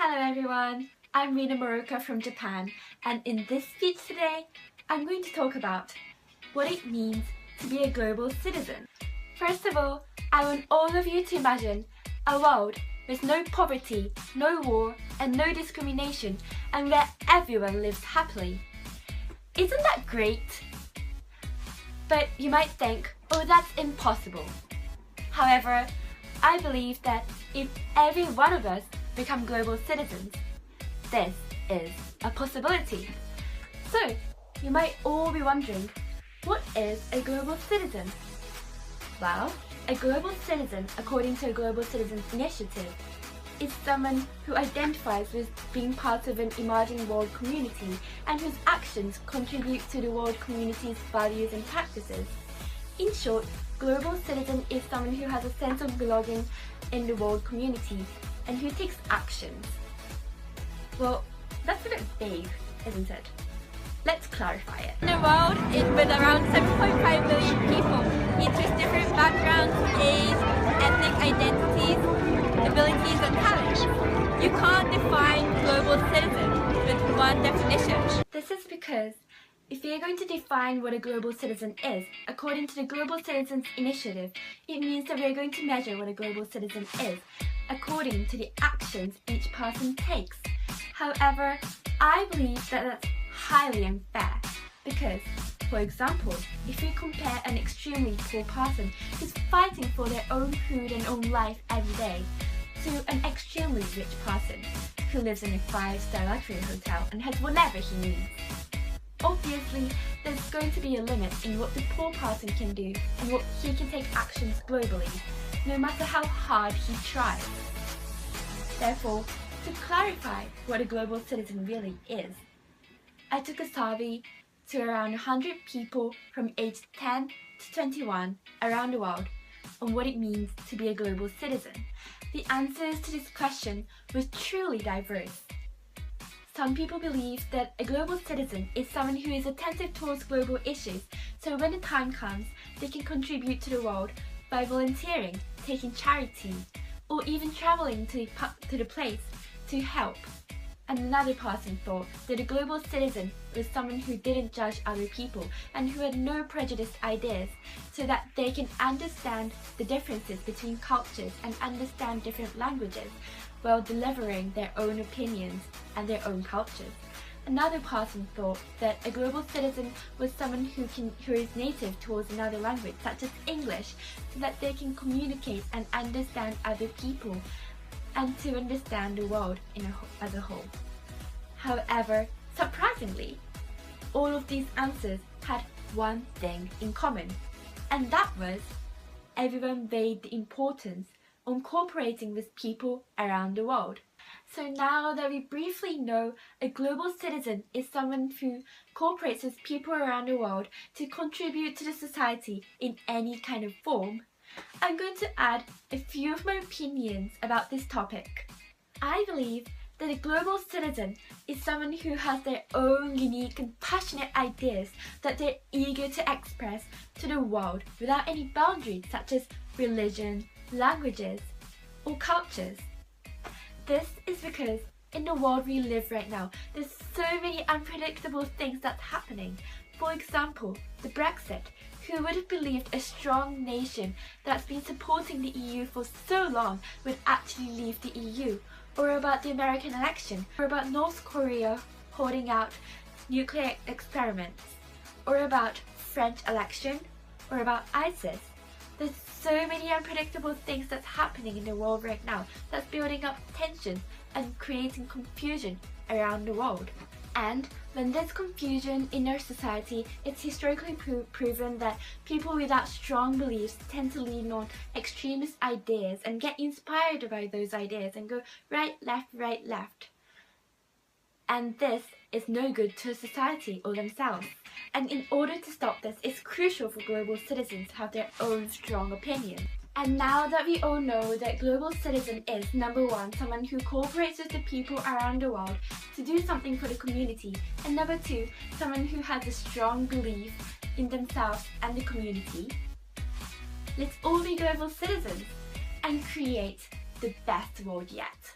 Hello everyone, I'm Rina Morooka from Japan, and in this speech today I'm going to talk about what it means to be a global citizen. First of all, I want all of you to imagine a world with no poverty, no war and no discrimination, and where everyone lives happily. Isn't that great? But you might think, oh, that's impossible. However, I believe that if every one of us become global citizens, this is a possibility. So, you might all be wondering, what is a global citizen? Well, a global citizen, according to a Global Citizens Initiative, is someone who identifies with being part of an emerging world community and whose actions contribute to the world community's values and practices. In short, global citizen is someone who has a sense of belonging in the world community and who takes actions. Well, that's a bit vague, isn't it? Let's clarify it. In a world with around 7.5 billion people, each with different backgrounds, age, ethnic identities, abilities and talents, you can't define global citizen with one definition. This is because if we are going to define what a global citizen is, according to the Global Citizens Initiative, it means that we are going to measure what a global citizen is according to the actions each person takes. However, I believe that that's highly unfair because, for example, if we compare an extremely poor person who's fighting for their own food and own life every day to an extremely rich person who lives in a 5-star luxury hotel and has whatever he needs, obviously, there's going to be a limit in what the poor person can do and what he can take actions globally, no matter how hard he tries. Therefore, to clarify what a global citizen really is, I took a survey to around 100 people from age 10 to 21 around the world on what it means to be a global citizen. The answers to this question were truly diverse. Some people believe that a global citizen is someone who is attentive towards global issues, so when the time comes, they can contribute to the world by volunteering, taking charity, or even traveling to the place to help. And another person thought that a global citizen was someone who didn't judge other people and who had no prejudiced ideas, so that they can understand the differences between cultures and understand different languages, while delivering their own opinions and their own cultures. Another person thought that a global citizen was someone who is native towards another language, such as English, so that they can communicate and understand other people and to understand the world as a whole. However, surprisingly, all of these answers had one thing in common, and that was everyone weighed the importance on cooperating with people around the world. So now that we briefly know a global citizen is someone who cooperates with people around the world to contribute to the society in any kind of form, I'm going to add a few of my opinions about this topic. I believe that a global citizen is someone who has their own unique and passionate ideas that they're eager to express to the world without any boundaries such as religion, languages, or cultures. This is because in the world we live right now, there's so many unpredictable things that's happening. For example, the Brexit. Who would have believed a strong nation that's been supporting the EU for so long would actually leave the EU? Or about the American election? Or about North Korea holding out nuclear experiments? Or about French election? Or about ISIS? There's so many unpredictable things that's happening in the world right now that's building up tension and creating confusion around the world. And when there's confusion in our society, it's historically proven that people without strong beliefs tend to lean on extremist ideas and get inspired by those ideas and go right, left. And this is no good to a society or themselves. And in order to stop this, it's crucial for global citizens to have their own strong opinion. And now that we all know that global citizen is, number one, someone who cooperates with the people around the world to do something for the community, and number two, someone who has a strong belief in themselves and the community, let's all be global citizens and create the best world yet.